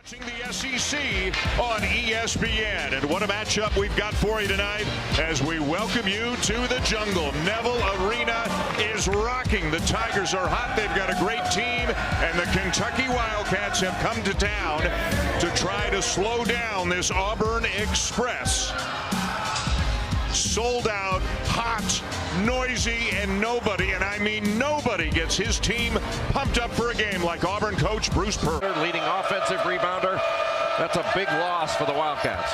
Watching the SEC on ESPN, and what a matchup we've got for you tonight as we welcome you to the jungle. Neville Arena is rocking. The Tigers are hot. They've got a great team, and the Kentucky Wildcats have come to town to try to slow down this Auburn Express. Sold out, hot, noisy, and nobody, and I mean nobody, gets his team pumped up for a game like Auburn coach Bruce Pearl. Leading offensive rebounder. That's a big loss for the Wildcats.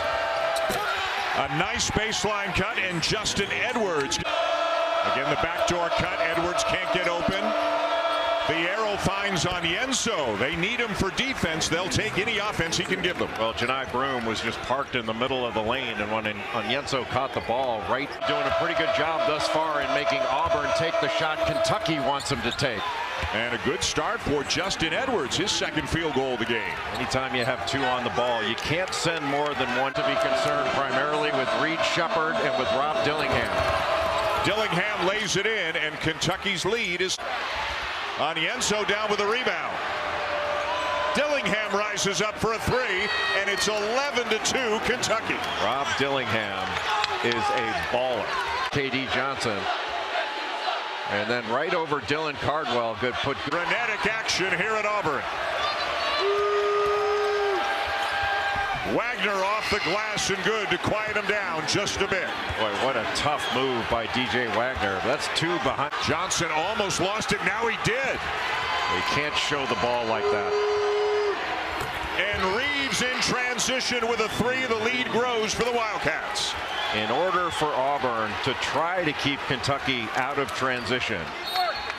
A nice baseline cut, and Justin Edwards. Again, the backdoor cut. Edwards can't get open. The arrow finds Onyenso. They need him for defense. They'll take any offense he can give them. Well, Janai Broome was just parked in the middle of the lane, and when Onyenso caught the ball, right, doing a pretty good job thus far in making Auburn take the shot Kentucky wants him to take. And a good start for Justin Edwards, his second field goal of the game. Anytime you have two on the ball, you can't send more than one. To be concerned primarily with Reed Shepard and with Rob Dillingham. Dillingham lays it in, and Kentucky's lead is Onyenso down with a rebound. Dillingham rises up for a three, and it's 11-2 Kentucky. Rob Dillingham is a baller. KD Johnson. And then right over Dylan Cardwell. Good put. Frenetic action here at Auburn. Wagner off the glass and good to quiet him down just a bit. Boy, what a tough move by DJ Wagner. That's two behind. Johnson almost lost it. Now he did. He can't show the ball like that. And Reeves in transition with a three. The lead grows for the Wildcats. In order for Auburn to try to keep Kentucky out of transition,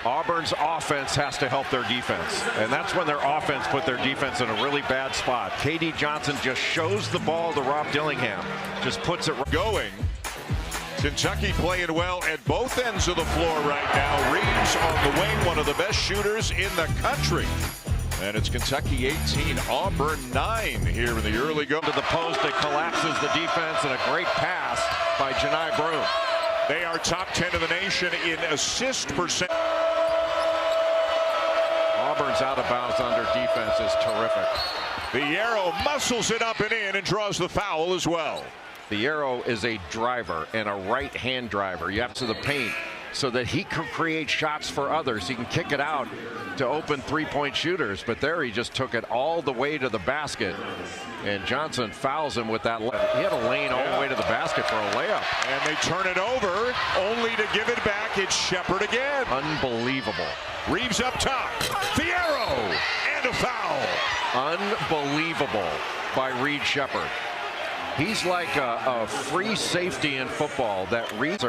Auburn's offense has to help their defense, and that's when their offense put their defense in a really bad spot. KD Johnson just shows the ball to Rob Dillingham, just puts it going. Kentucky playing well at both ends of the floor right now. Reeves on the wing, one of the best shooters in the country. And it's Kentucky 18, Auburn 9 here in the early go. To the post, it collapses the defense, and a great pass by Janai Broome. They are top 10 of the nation in assist percent. Auburn's out of bounds under defense is terrific. The arrow muscles it up and in and draws the foul as well. The arrow is a driver and a right-hand driver. You have to the paint so that he can create shots for others. He can kick it out to open three-point shooters, but there he just took it all the way to the basket, and Johnson fouls him with that. He had a lane all the way to the basket for a layup. And they turn it over, only to give it back. It's Shepard again. Unbelievable. Reeves up top. The arrow and a foul. Unbelievable by Reed Shepard. He's like a free safety in football. That Reed,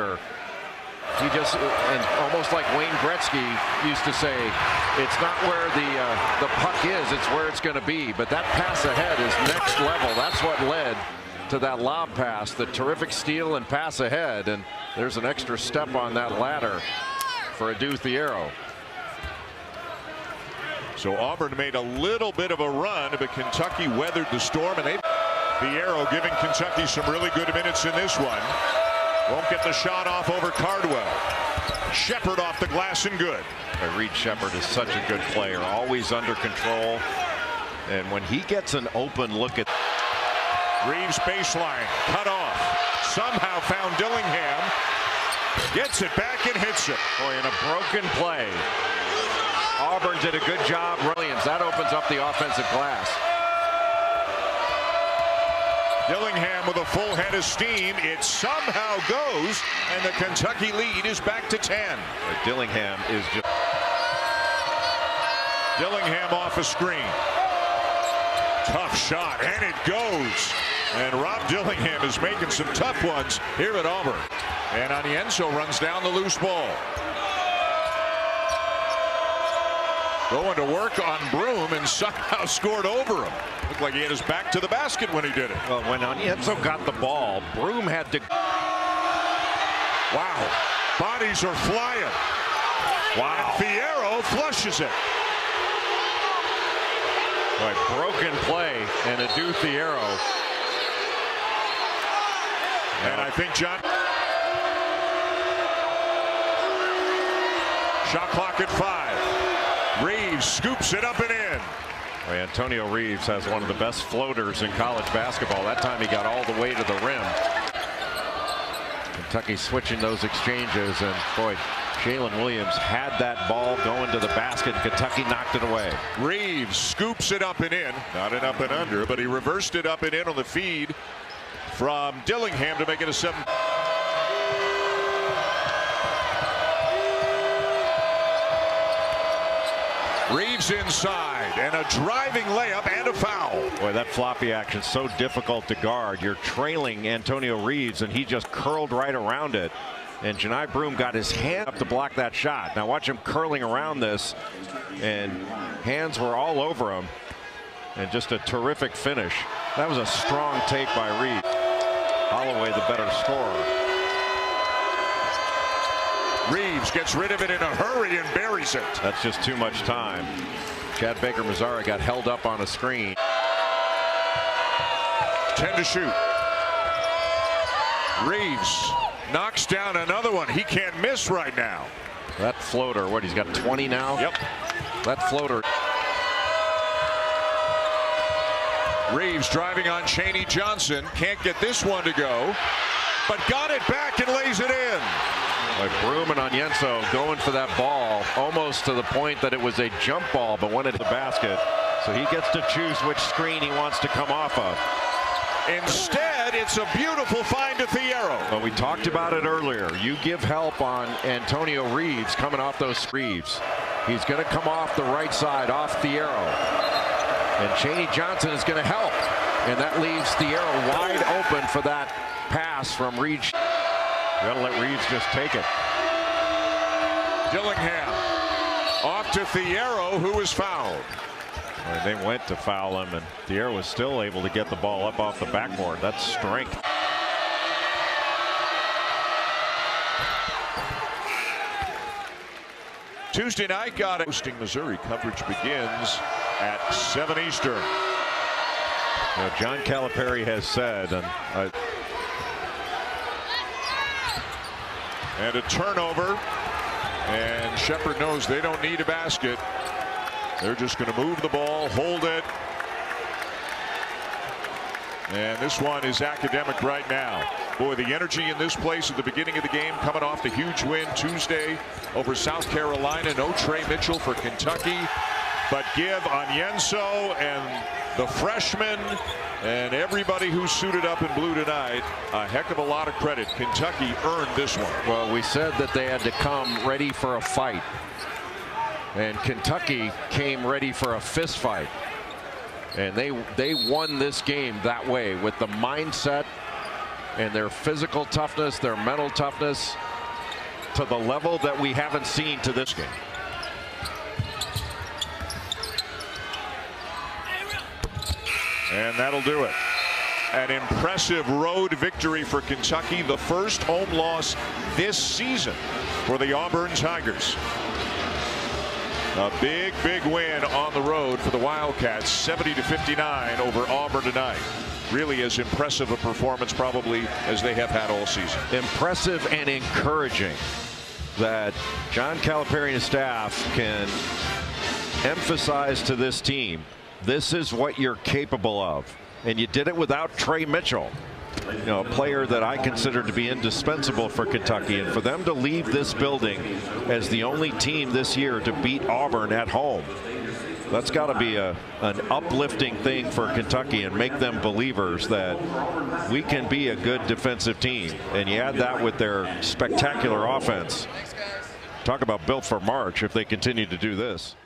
he just, and almost like Wayne Gretzky used to say, it's not where the puck is, it's where it's going to be. But that pass ahead is next level. That's what led to that lob pass, the terrific steal and pass ahead. And there's an extra step on that ladder for Adu Thiero. So Auburn made a little bit of a run, but Kentucky weathered the storm, and the arrow giving Kentucky some really good minutes in this one. Won't get the shot off over Cardwell. Shepard off the glass and good. Reed Shepard is such a good player, always under control. And when he gets an open look at Reeves baseline, cut off. Somehow found Dillingham. Gets it back and hits it. Boy, in a broken play. Auburn did a good job. Williams, that opens up the offensive glass. Dillingham with a full head of steam. It somehow goes, and the Kentucky lead is back to 10. Dillingham is just. Dillingham off a screen. Tough shot, and it goes. And Rob Dillingham is making some tough ones here at Auburn. And Onyenso runs down the loose ball. Going to work on Broome and somehow scored over him. Looked like he had his back to the basket when he did it. Well, when Onyenso got the ball, Broome had to. Wow. Bodies are flying. Wow. And Thiero flushes it. Right, broken play and Adu Thiero. And I think John. Shot clock at 5. Reeves scoops it up and in. Antonio Reeves has one of the best floaters in college basketball. That time he got all the way to the rim. Kentucky switching those exchanges, and boy, Jalen Williams had that ball going to the basket. Kentucky knocked it away. Reeves scoops it up and in. Not an up and under, but he reversed it up and in on the feed from Dillingham to make it a 7. Reeves inside, and a driving layup and a foul. Boy, that floppy action so difficult to guard. You're trailing Antonio Reeves, and he just curled right around it. And Janai Broome got his hand up to block that shot. Now watch him curling around this, and hands were all over him. And just a terrific finish. That was a strong take by Reeves. Holloway the better scorer. Reeves gets rid of it in a hurry and buries it. That's just too much time. Chad Baker-Mazara got held up on a screen. 10 to shoot. Reeves knocks down another one. He can't miss right now. That floater, what, he's got 20 now? Yep. That floater. Reeves driving on Chaney Johnson. Can't get this one to go, but got it back and lays it in. Like Broome and Onyenso going for that ball almost to the point that it was a jump ball, but went into the basket. So he gets to choose which screen he wants to come off of. Instead, it's a beautiful find to Thiero. But we talked about it earlier. You give help on Antonio Reeves coming off those screens. He's going to come off the right side, off Thiero. And Chaney Johnson is going to help. And that leaves Thiero wide open for that pass from Reeves. You got to let Reeves just take it. Dillingham off to Thiero, who was fouled. And they went to foul him, and Thiero was still able to get the ball up off the backboard. That's strength. Tuesday night got it. Hosting Missouri. Coverage begins at 7 Eastern. Now, John Calipari has said, and a turnover, and Shepherd knows they don't need a basket. They're just going to move the ball, hold it. And this one is academic right now. Boy, the energy in this place at the beginning of the game, coming off the huge win Tuesday over South Carolina. No Trey Mitchell for Kentucky, but give Onyenso and the freshman and everybody who suited up in blue tonight a heck of a lot of credit. Kentucky earned this one. Well, we said that they had to come ready for a fight, and Kentucky came ready for a fist fight, and they won this game that way with the mindset and their physical toughness, their mental toughness, to the level that we haven't seen to this game. And that'll do it. An impressive road victory for Kentucky, the first home loss this season for the Auburn Tigers. A big win on the road for the Wildcats, 70-59 over Auburn tonight. Really as impressive a performance probably as they have had all season. Impressive and encouraging that John Calipari and his staff can emphasize to this team, this is what you're capable of. And you did it without Trey Mitchell, you know, a player that I consider to be indispensable for Kentucky. And for them to leave this building as the only team this year to beat Auburn at home, that's got to be an uplifting thing for Kentucky and make them believers that we can be a good defensive team. And you add that with their spectacular offense. Talk about built for March if they continue to do this.